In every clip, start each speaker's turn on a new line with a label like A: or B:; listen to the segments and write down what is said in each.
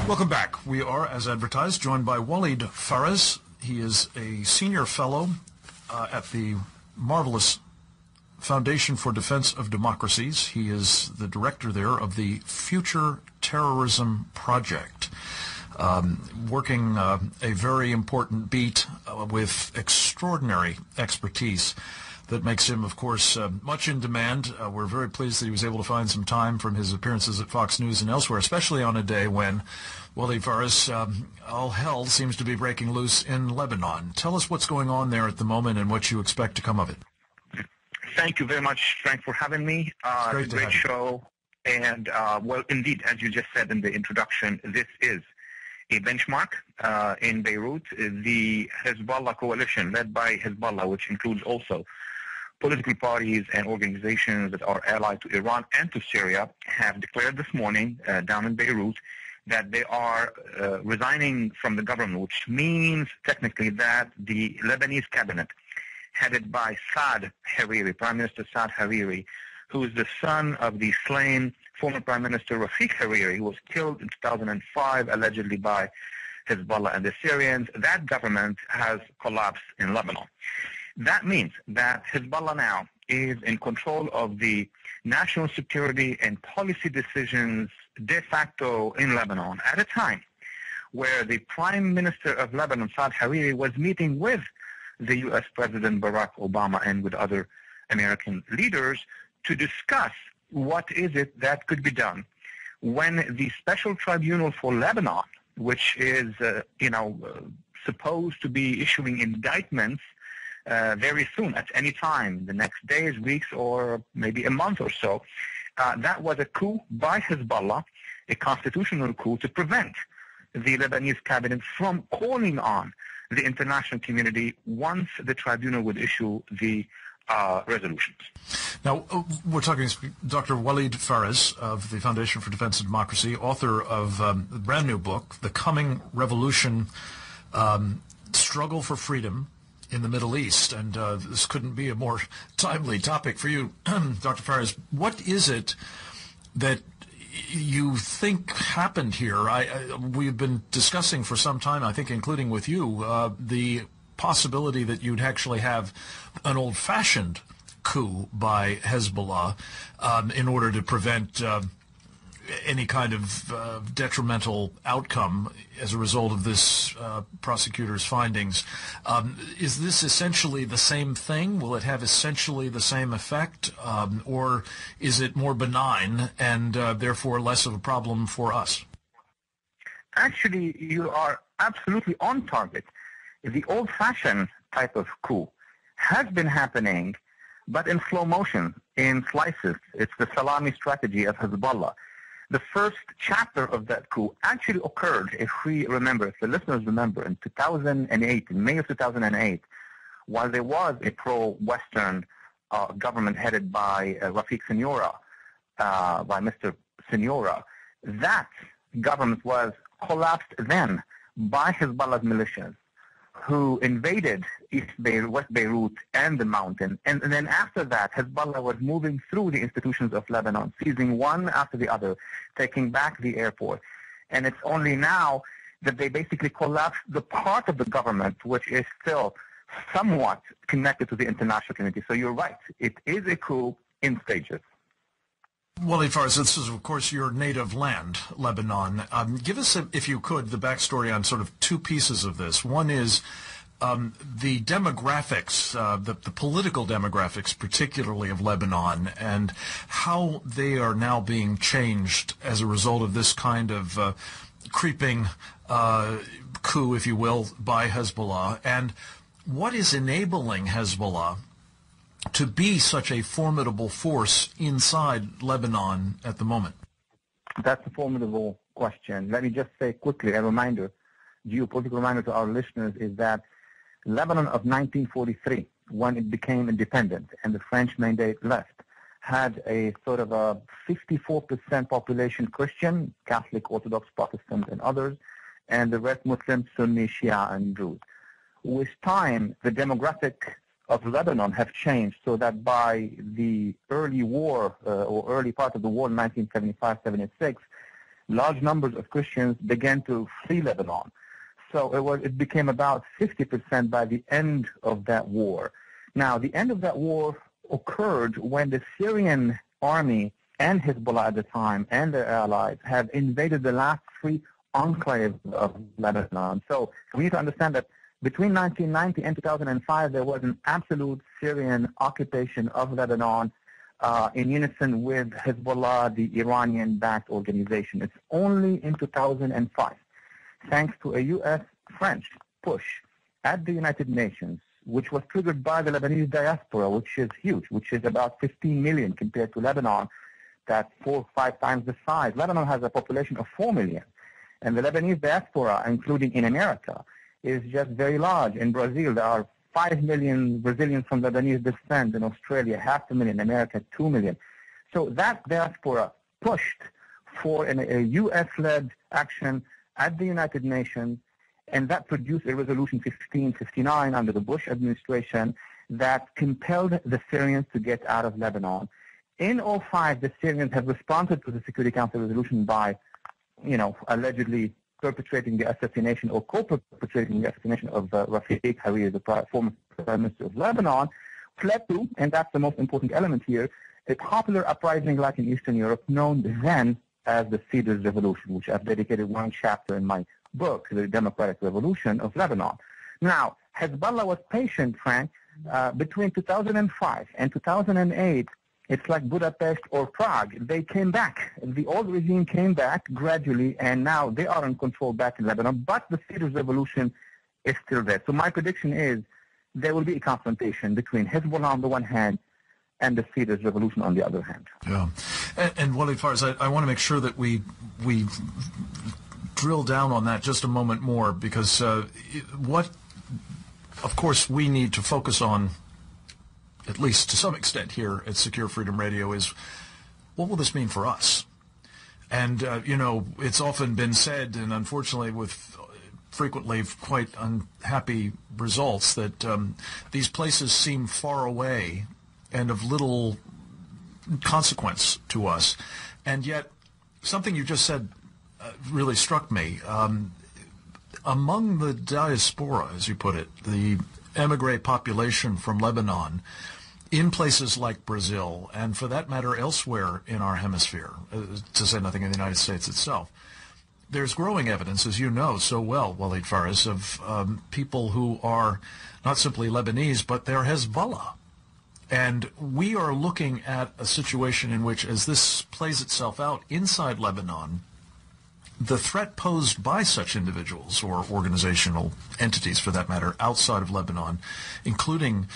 A: Welcome back. We are, as advertised, joined by Walid Phares. He is a senior fellow at the marvelous Foundation for Defense of Democracies. He is the director there of the Future Terrorism Project, working a very important beat with extraordinary expertise that makes him, of course, much in demand. We're very pleased that he was able to find some time from his appearances at Fox News and elsewhere, especially on a day when, Walid Phares, all hell seems to be breaking loose in Lebanon. Tell us what's going on there at the moment and what you expect to come of it.
B: Thank you very much, Frank, for having me. It's a great show. And, well, indeed, as you just said in the introduction, this is a benchmark in Beirut. The Hezbollah coalition, led by Hezbollah, which includes also political parties and organizations that are allied to Iran and to Syria, have declared this morning down in Beirut that they are resigning from the government, which means technically that the Lebanese cabinet, headed by Saad Hariri, Prime Minister Saad Hariri, who is the son of the slain former Prime Minister Rafiq Hariri, who was killed in 2005 allegedly by Hezbollah and the Syrians, that government has collapsed in Lebanon. That means that Hezbollah now is in control of the national security and policy decisions de facto in Lebanon at a time where the Prime Minister of Lebanon, Saad Hariri, was meeting with the U.S. President Barack Obama and with other American leaders to discuss what is it that could be done when the Special Tribunal for Lebanon, which is, supposed to be issuing indictments very soon, at any time, the next days, weeks, or maybe a month or so. That was a coup by Hezbollah, a constitutional coup to prevent the Lebanese cabinet from calling on the international community once the tribunal would issue the resolutions.
A: Now, we're talking to Dr. Walid Phares of the Foundation for Defense of Democracy, author of a brand new book, The Coming Revolution, Struggle for Freedom in the Middle East. And this couldn't be a more timely topic for you, Dr. Phares. What is it that you think happened here? We've been discussing for some time, I think including with you, the possibility that you'd actually have an old-fashioned coup by Hezbollah in order to prevent any kind of detrimental outcome as a result of this prosecutor's findings. Is this essentially the same thing? Will it have essentially the same effect? Or is it more benign and therefore less of a problem for us?
B: Actually, you are absolutely on target. The old-fashioned type of coup has been happening, but in slow motion, in slices. It's the salami strategy of Hezbollah. The first chapter of that coup actually occurred, if we remember, if the listeners remember, in 2008, in May of 2008, while there was a pro-Western government headed by Rafiq Signora, by Mr. Signora. That government was collapsed then by Hezbollah's militias, who invaded West Beirut and the mountain. And then after that, Hezbollah was moving through the institutions of Lebanon, seizing one after the other, taking back the airport. And it's only now that they basically collapsed the part of the government which is still somewhat connected to the international community. So you're right. It is a coup in stages.
A: Walid Phares, this is, of course, your native land, Lebanon. Give us, if you could, the backstory on sort of two pieces of this. One is the demographics, the political demographics, particularly of Lebanon, and how they are now being changed as a result of this kind of creeping coup, if you will, by Hezbollah. And what is enabling Hezbollah to be such a formidable force inside Lebanon at the moment?
B: That's a formidable question. Let me just say quickly, a reminder, geopolitical reminder to our listeners, is that Lebanon of 1943, when it became independent and the French mandate left, had a sort of a 54% population Christian, Catholic, Orthodox, Protestant, and others, and the rest Muslim, Sunni, Shia, and Druze. With time, the demographic of Lebanon have changed so that by the early war or early part of the war in 1975-76, large numbers of Christians began to flee Lebanon. So it became about 50% by the end of that war. Now, the end of that war occurred when the Syrian army and Hezbollah at the time and their allies have invaded the last three enclaves of Lebanon. So we need to understand that between 1990 and 2005, there was an absolute Syrian occupation of Lebanon in unison with Hezbollah, the Iranian-backed organization. It's only in 2005, thanks to a U.S.-French push at the United Nations, which was triggered by the Lebanese diaspora, which is huge, which is about 15 million compared to Lebanon. That's 4 or 5 times the size. Lebanon has a population of 4 million. And the Lebanese diaspora, including in America, is just very large. In Brazil, there are 5 million Brazilians from Lebanese descent. In Australia, 500,000. In America, 2 million. So that diaspora pushed for a U.S.-led action at the United Nations, and that produced a resolution 1559 under the Bush administration that compelled the Syrians to get out of Lebanon. In 2005, the Syrians have responded to the Security Council resolution by, allegedly perpetrating the assassination or co-perpetrating the assassination of Rafiq Hariri, the former Prime Minister of Lebanon, fled to, and that's the most important element here, a popular uprising like in Eastern Europe known then as the Cedars Revolution, which I've dedicated one chapter in my book, The Democratic Revolution of Lebanon. Now, Hezbollah was patient, Frank. Between 2005 and 2008, it's like Budapest or Prague. They came back. The old regime came back gradually, and now they are in control back in Lebanon, but the Cedars Revolution is still there. So my prediction is there will be a confrontation between Hezbollah on the one hand and the Cedars Revolution on the other hand.
A: Yeah. And Walid Phares, I want to make sure that we drill down on that just a moment more, because what, of course, we need to focus on, at least to some extent here at Secure Freedom Radio, is what will this mean for us? And, it's often been said, and unfortunately with frequently quite unhappy results, that these places seem far away and of little consequence to us. And yet, something you just said really struck me. Among the diaspora, as you put it, the emigre population from Lebanon, in places like Brazil, and for that matter elsewhere in our hemisphere, to say nothing of the United States itself, there's growing evidence, as you know so well, Walid Phares, of people who are not simply Lebanese, but they're Hezbollah. And we are looking at a situation in which, as this plays itself out inside Lebanon, the threat posed by such individuals or organizational entities, for that matter, outside of Lebanon, including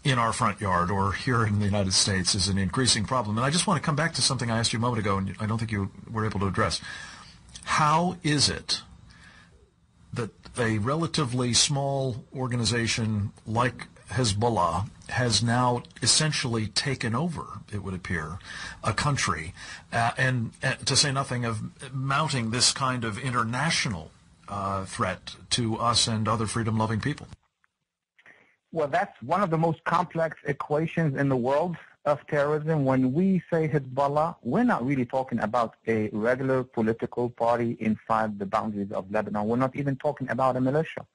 A: in our front yard or here in the United States, is an increasing problem. And I just want to come back to something I asked you a moment ago, and I don't think you were able to address. How is it that a relatively small organization like Hezbollah has now essentially taken over, it would appear, a country, and to say nothing of mounting this kind of international threat to us and other freedom-loving people?
B: Well, that's one of the most complex equations in the world of terrorism. When we say Hezbollah, we're not really talking about a regular political party inside the boundaries of Lebanon. We're not even talking about a militia.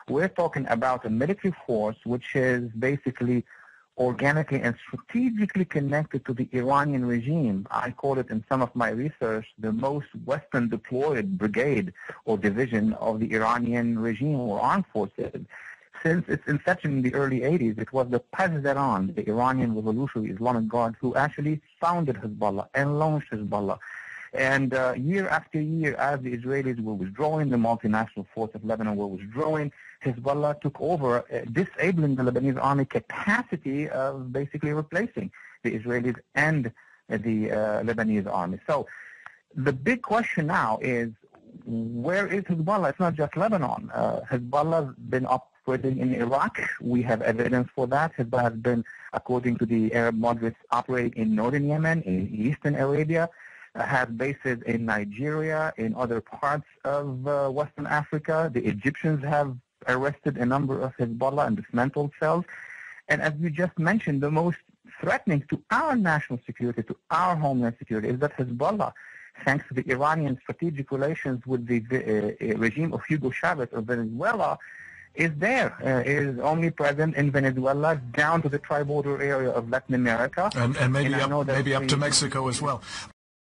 B: We're talking about a military force which is basically organically and strategically connected to the Iranian regime. I call it in some of my research the most Western deployed brigade or division of the Iranian regime or armed forces. Since its inception in the early 80s, it was the Pasdaran, the Iranian Revolutionary Islamic Guard, who actually founded Hezbollah and launched Hezbollah. And year after year, as the Israelis were withdrawing, the multinational force of Lebanon were withdrawing, Hezbollah took over, disabling the Lebanese army capacity of basically replacing the Israelis and the Lebanese army. So the big question now is, where is Hezbollah? It's not just Lebanon. Hezbollah's been operating in Iraq. We have evidence for that. Hezbollah has been, according to the Arab moderates, operating in northern Yemen, in eastern Arabia, has bases in Nigeria, in other parts of Western Africa. The Egyptians have arrested a number of Hezbollah and dismantled cells. And as you just mentioned, the most threatening to our national security, to our homeland security, is that Hezbollah thanks to the Iranian strategic relations with the regime of Hugo Chavez of Venezuela, is there, is omnipresent in Venezuela down to the tri-border area of Latin America.
A: And maybe up to Mexico as well.